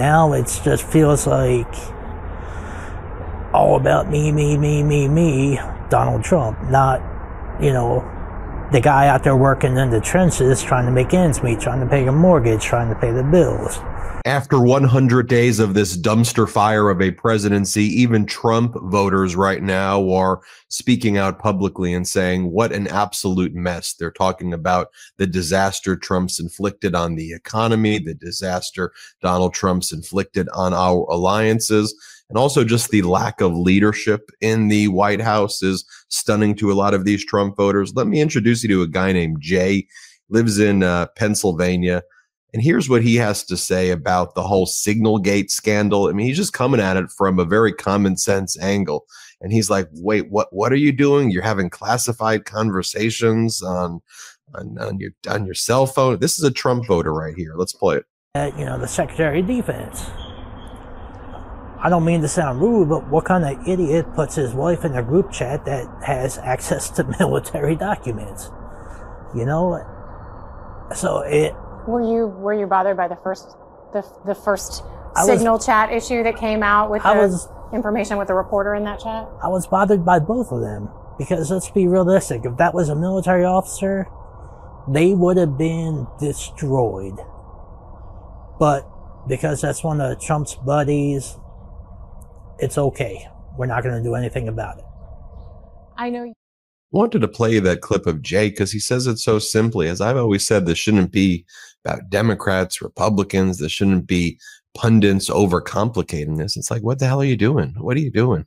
Now it just feels like all about me, Donald Trump, not, the guy out there working in the trenches trying to make ends meet, trying to pay a mortgage, trying to pay the bills. After 100 days of this dumpster fire of a presidency, even Trump voters right now are speaking out publicly and saying what an absolute mess. They're talking about the disaster Trump's inflicted on the economy, the disaster Donald Trump's inflicted on our alliances, and also just the lack of leadership in the White House is stunning to a lot of these Trump voters. Let me introduce you to a guy named Jay, lives in Pennsylvania. And here's what he has to say about the whole Signalgate scandal. I mean, he's just coming at it from a very common sense angle. And he's like, wait, what are you doing? You're having classified conversations on your cell phone. This is a Trump voter right here. Let's play it. The Secretary of Defense. I don't mean to sound rude, but what kind of idiot puts his wife in a group chat that has access to military documents? So it. Were you bothered by the first signal chat issue that came out with information with the reporter in that chat? I was bothered by both of them because let's be realistic. If that was a military officer, they would have been destroyed. But because that's one of Trump's buddies, it's okay. We're not going to do anything about it. I know. Wanted to play that clip of Jay because he says it so simply. As I've always said, this shouldn't be about Democrats, Republicans. This shouldn't be pundits overcomplicating this. It's like, what the hell are you doing? What are you doing?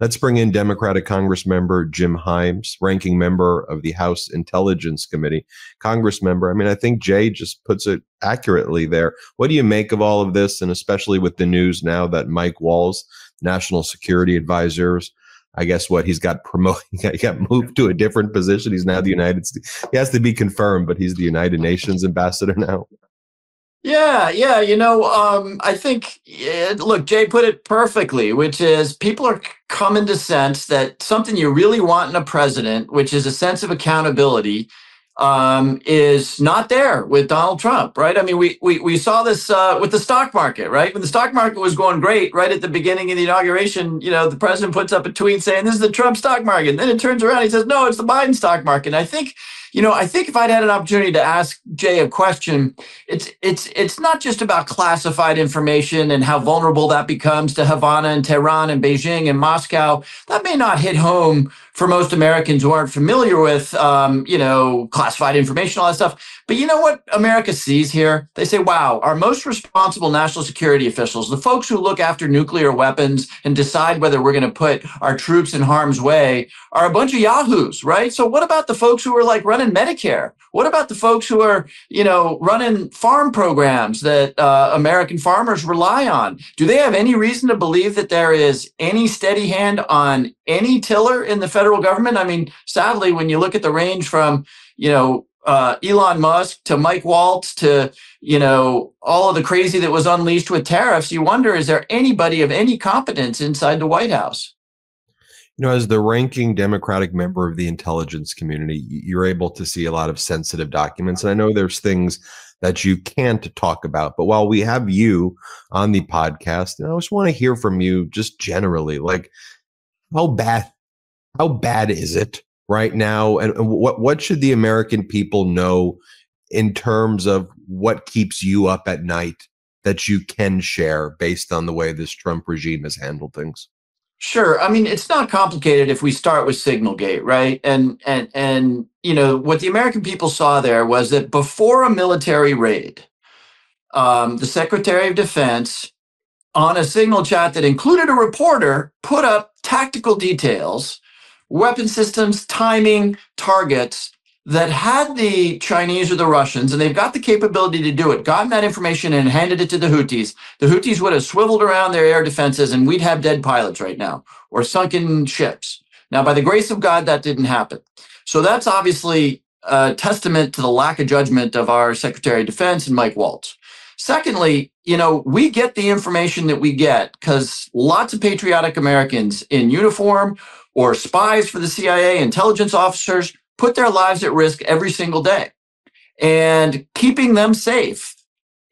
Let's bring in Democratic Congressman Jim Himes, ranking member of the House Intelligence Committee. Congressmember, I mean, I think Jay just puts it accurately there. What do you make of all of this? And especially with the news now that Mike Waltz, National Security Advisors, I guess he's got promoted, he got moved to a different position. He's now the United States. He has to be confirmed, but he's the United Nations ambassador now. Yeah. I think, look, Jay put it perfectly, which is people are coming to sense that something you really want in a president, which is a sense of accountability, is not there with Donald Trump, right? I mean, we saw this with the stock market, right? When the stock market was going great, right at the beginning of the inauguration, the president puts up a tweet saying, this is the Trump stock market. And then it turns around, he says, no, it's the Biden stock market. And I think if I'd had an opportunity to ask Jay a question, it's not just about classified information and how vulnerable that becomes to Havana and Tehran and Beijing and Moscow. That may not hit home for most Americans who aren't familiar with, classified information, all that stuff. But you know what America sees here? They say, wow, our most responsible national security officials, the folks who look after nuclear weapons and decide whether we're going to put our troops in harm's way, are a bunch of yahoos, right? So what about the folks who are like running Medicare? What about the folks who are, running farm programs that American farmers rely on? Do they have any reason to believe that there is any steady hand on any tiller in the federal government? I mean, sadly, when you look at the range from, Elon Musk to Mike Waltz to, all of the crazy that was unleashed with tariffs, you wonder, is there anybody of any competence inside the White House? As the ranking Democratic member of the intelligence community, you're able to see a lot of sensitive documents. And I know there's things that you can't talk about. But while we have you on the podcast, I just want to hear from you just generally, like how bad is it right now? And what should the American people know in terms of what keeps you up at night that you can share based on the way this Trump regime has handled things? Sure. I mean, it's not complicated if we start with Signalgate, right? And what the American people saw there was that before a military raid, the Secretary of Defense, on a signal chat that included a reporter, put up tactical details, weapon systems, timing, targets that had the Chinese or the Russians, and they've got the capability to do it, gotten that information and handed it to the Houthis. The Houthis would have swiveled around their air defenses and we'd have dead pilots right now or sunken ships. Now, by the grace of God, that didn't happen. So that's obviously a testament to the lack of judgment of our Secretary of Defense and Mike Waltz. Secondly, we get the information that we get because lots of patriotic Americans in uniform or spies for the CIA, intelligence officers, put their lives at risk every single day. And keeping them safe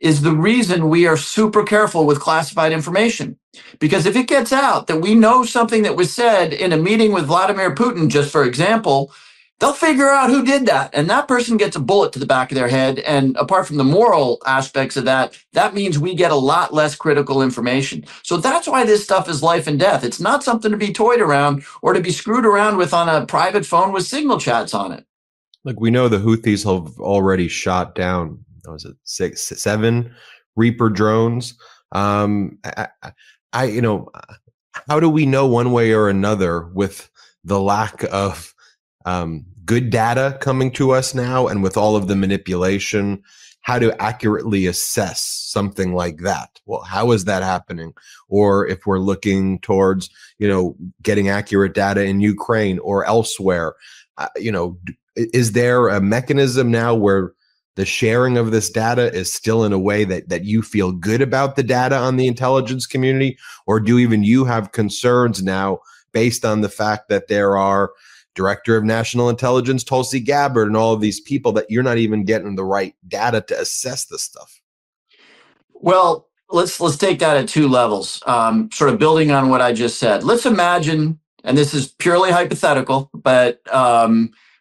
is the reason we are super careful with classified information. Because if it gets out that we know something that was said in a meeting with Vladimir Putin, just for example, they'll figure out who did that. And that person gets a bullet to the back of their head. And apart from the moral aspects of that, that means we get a lot less critical information. So that's why this stuff is life and death. It's not something to be toyed around or to be screwed around with on a private phone with signal chats on it. Look, we know the Houthis have already shot down, was it 7 Reaper drones? You know, how do we know one way or another with the lack of good data coming to us now, and with all of the manipulation, how to accurately assess something like that? Well, how is that happening? Or if we're looking towards, you know, getting accurate data in Ukraine or elsewhere, you know, is there a mechanism now where the sharing of this data is still in a way that you feel good about the data on the intelligence community? Or do even you have concerns now based on the fact that there are Director of National Intelligence Tulsi Gabbard and all of these people that you're not even getting the right data to assess this stuff? Well, let's take that at 2 levels, sort of building on what I just said. Let's imagine, and this is purely hypothetical, but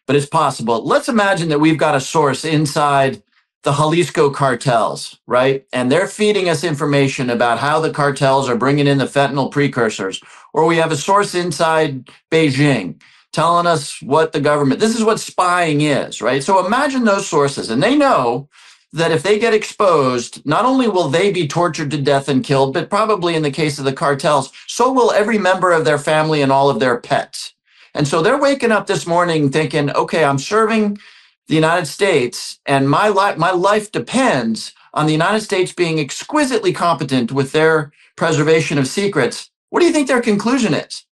it's possible. Let's imagine that we've got a source inside the Jalisco cartels, right? And they're feeding us information about how the cartels are bringing in the fentanyl precursors. Or we have a source inside Beijing telling us what the government, this is what spying is, right? So imagine those sources, and they know that if they get exposed, not only will they be tortured to death and killed, but probably in the case of the cartels, so will every member of their family and all of their pets. And so they're waking up this morning thinking, okay, I'm serving the United States, and my life depends on the United States being exquisitely competent with their preservation of secrets. What do you think their conclusion is?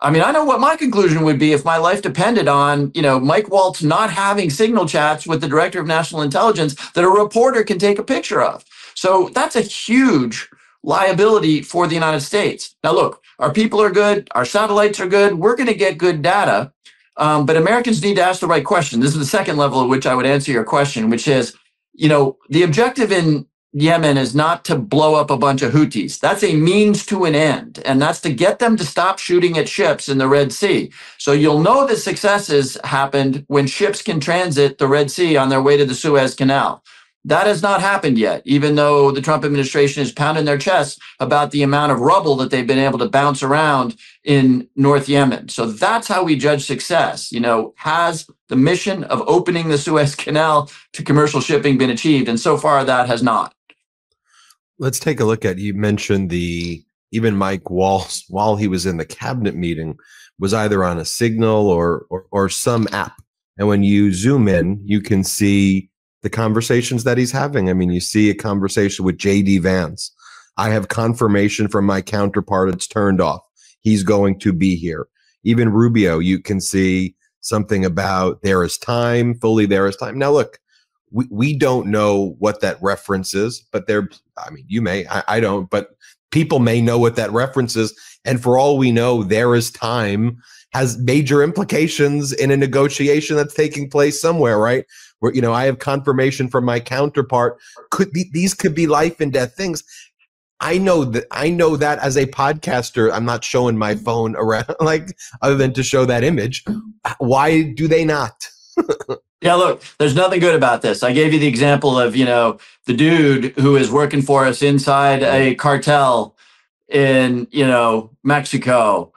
I mean, I know what my conclusion would be if my life depended on, you know, Mike Waltz not having signal chats with the Director of National Intelligence that a reporter can take a picture of. So that's a huge liability for the United States. Now, look, our people are good. Our satellites are good. We're going to get good data. But Americans need to ask the right question. This is the second level at which I would answer your question, which is, you know, the objective in Yemen is not to blow up a bunch of Houthis. That's a means to an end. And that's to get them to stop shooting at ships in the Red Sea. So you'll know the success has happened when ships can transit the Red Sea on their way to the Suez Canal. That has not happened yet, even though the Trump administration is pounding their chests about the amount of rubble that they've been able to bounce around in North Yemen. So that's how we judge success. You know, has the mission of opening the Suez Canal to commercial shipping been achieved? And so far that has not. Let's take a look at, you mentioned even Mike Waltz, while he was in the cabinet meeting, was either on a Signal or some app. And when you zoom in, you can see the conversations that he's having. I mean, you see a conversation with J.D. Vance. I have confirmation from my counterpart it's turned off. He's going to be here. Even Rubio, you can see something about there is time, fully there is time. Now, look, we don't know what that reference is, but I mean, you may, I don't, but people may know what that reference is. And for all we know, there is time has major implications in a negotiation that's taking place somewhere, right? Where, you know, I have confirmation from my counterpart. These could be life and death things. I know that as a podcaster, I'm not showing my phone around, like, other than to show that image. Why do they not? Yeah, look, there's nothing good about this. I gave you the example of, you know, the dude who is working for us inside a cartel in, you know, Mexico.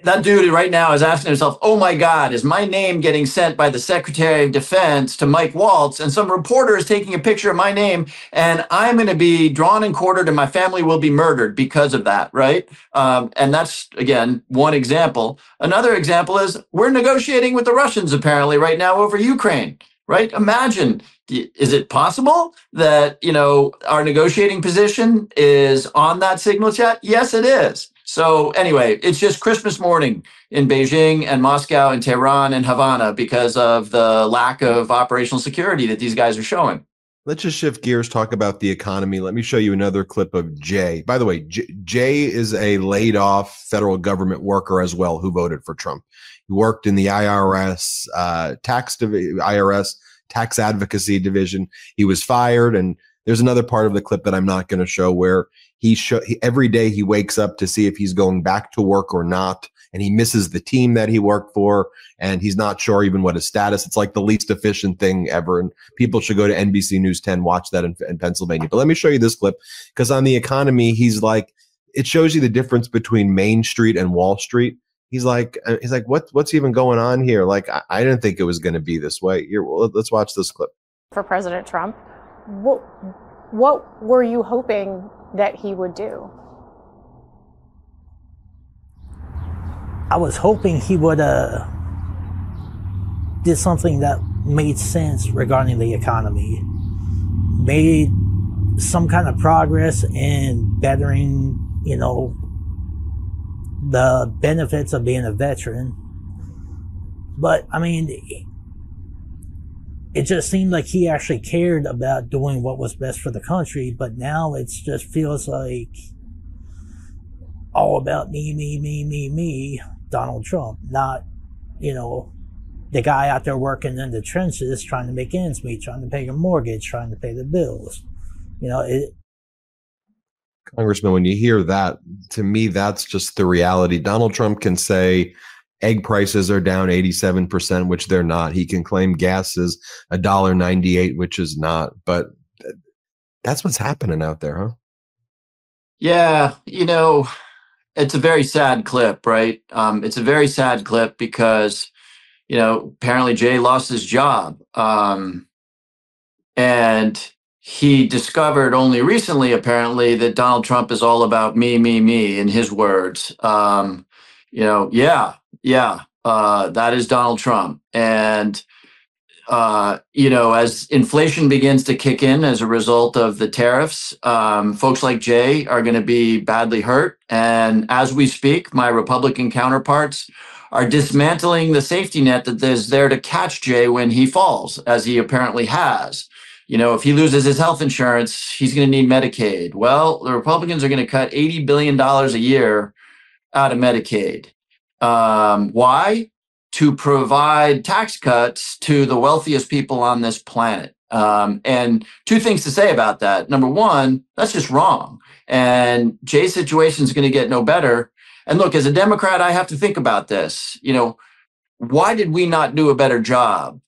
That dude right now is asking himself, oh my God, is my name getting sent by the Secretary of Defense to Mike Waltz, and some reporter is taking a picture of my name, and I'm going to be drawn and quartered and my family will be murdered because of that, right? And that's, again, one example. Another example is we're negotiating with the Russians apparently right now over Ukraine, right? Imagine, is it possible that, you know, our negotiating position is on that signal chat? Yes, it is. So anyway, it's just Christmas morning in Beijing and Moscow and Tehran and Havana because of the lack of operational security that these guys are showing. Let's just shift gears, talk about the economy. Let me show you another clip of Jay. By the way, Jay is a laid off federal government worker as well who voted for Trump. He worked in the IRS tax advocacy division. He was fired, and There's another part of the clip that I'm not going to show where every day he wakes up to see if he's going back to work or not. And he misses the team that he worked for, and he's not sure even what his status. It's like the least efficient thing ever. And people should go to NBC News 10, watch that in Pennsylvania. But let me show you this clip, because on the economy, he's like, it shows you the difference between Main Street and Wall Street. He's like, what's even going on here? Like, I didn't think it was going to be this way. Here, well, let's watch this clip. For President Trump, what were you hoping that he would do? I was hoping he would did something that made sense regarding the economy, made some kind of progress in bettering, you know, the benefits of being a veteran. But I mean, it just seemed like he actually cared about doing what was best for the country. But now it just feels like all about me, Donald Trump, not, you know, the guy out there working in the trenches, trying to make ends meet, trying to pay a mortgage, trying to pay the bills. You know, Congressman, when you hear that, to me, that's just the reality. Donald Trump can say egg prices are down 87%, which they're not. He can claim gas is $1.98, which is not. But that's what's happening out there, huh? Yeah, you know, it's a very sad clip, right? It's a very sad clip because, you know, apparently Jay lost his job. And he discovered only recently, apparently, that Donald Trump is all about me, in his words. You know, that is Donald Trump. And, you know, as inflation begins to kick in as a result of the tariffs, folks like Jay are going to be badly hurt. And as we speak, my Republican counterparts are dismantling the safety net that is there to catch Jay when he falls, as he apparently has. You know, if he loses his health insurance, he's going to need Medicaid. Well, the Republicans are going to cut $80 billion a year out of Medicaid. Why? To provide tax cuts to the wealthiest people on this planet. And two things to say about that. Number one, that's just wrong. And Jay's situation is going to get no better. And look, as a Democrat, I have to think about this. You know, why did we not do a better job?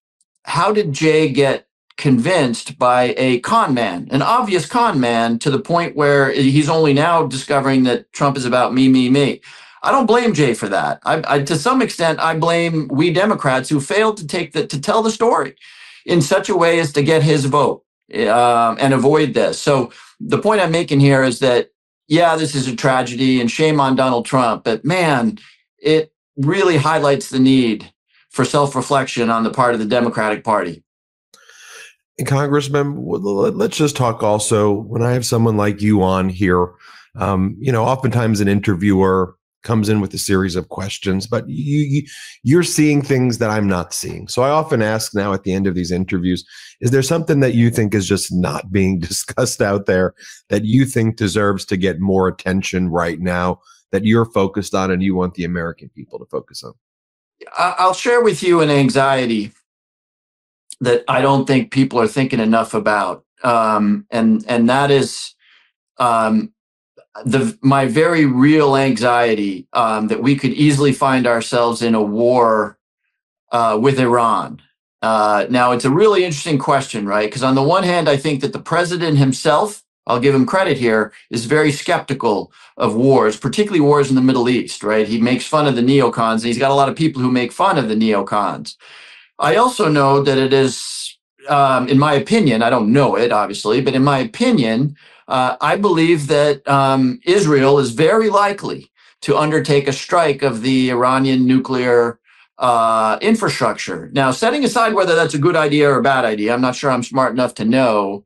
How did Jay get convinced by a con man, an obvious con man, to the point where he's only now discovering that Trump is about me? I don't blame Jay for that. I to some extent, I blame we Democrats who failed to tell the story in such a way as to get his vote and avoid this. So the point I'm making here is that, yeah, this is a tragedy and shame on Donald Trump, but man, it really highlights the need for self-reflection on the part of the Democratic Party. And Congressman, let's just talk also, when I have someone like you on here, you know, oftentimes an interviewer comes in with a series of questions, but you're seeing things that I'm not seeing. So I often ask now at the end of these interviews, is there something that you think is just not being discussed out there that you think deserves to get more attention right now, that you're focused on and you want the American people to focus on? I'll share with you an anxiety that I don't think people are thinking enough about. And that is my very real anxiety that we could easily find ourselves in a war with Iran. Now, it's a really interesting question, right? Because on the one hand, I think that the president himself, I'll give him credit here, is very skeptical of wars, particularly wars in the Middle East, right? He makes fun of the neocons, and he's got a lot of people who make fun of the neocons. I also know that it is, in my opinion, I don't know it, obviously, but in my opinion, I believe that Israel is very likely to undertake a strike of the Iranian nuclear infrastructure. Now, setting aside whether that's a good idea or a bad idea, I'm not sure I'm smart enough to know,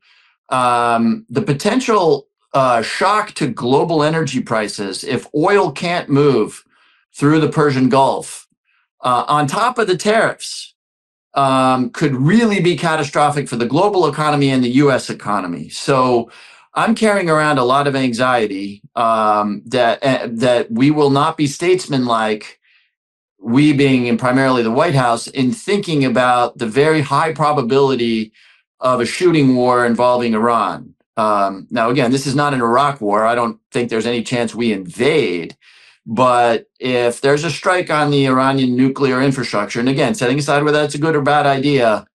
the potential shock to global energy prices if oil can't move through the Persian Gulf, on top of the tariffs, could really be catastrophic for the global economy and the U.S. economy. So I'm carrying around a lot of anxiety that we will not be statesmanlike, we being in primarily the White House, in thinking about the very high probability of a shooting war involving Iran. Now, again, this is not an Iraq war. I don't think there's any chance we invade. But if there's a strike on the Iranian nuclear infrastructure, and again, setting aside whether that's a good or bad idea,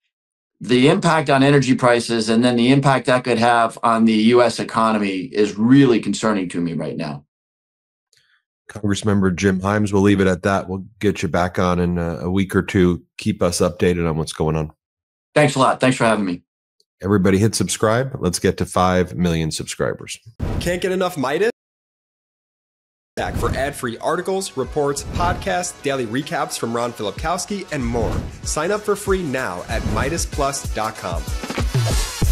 the impact on energy prices and then the impact that could have on the U.S. economy is really concerning to me right now. Congressmember Jim Himes, we'll leave it at that. We'll get you back on in a week or two. Keep us updated on what's going on. Thanks a lot. Thanks for having me. Everybody hit subscribe. Let's get to 5 million subscribers. Can't get enough Meidas? Back for ad-free articles, reports, podcasts, daily recaps from Ron Filipkowski, and more. Sign up for free now at MeidasPlus.com.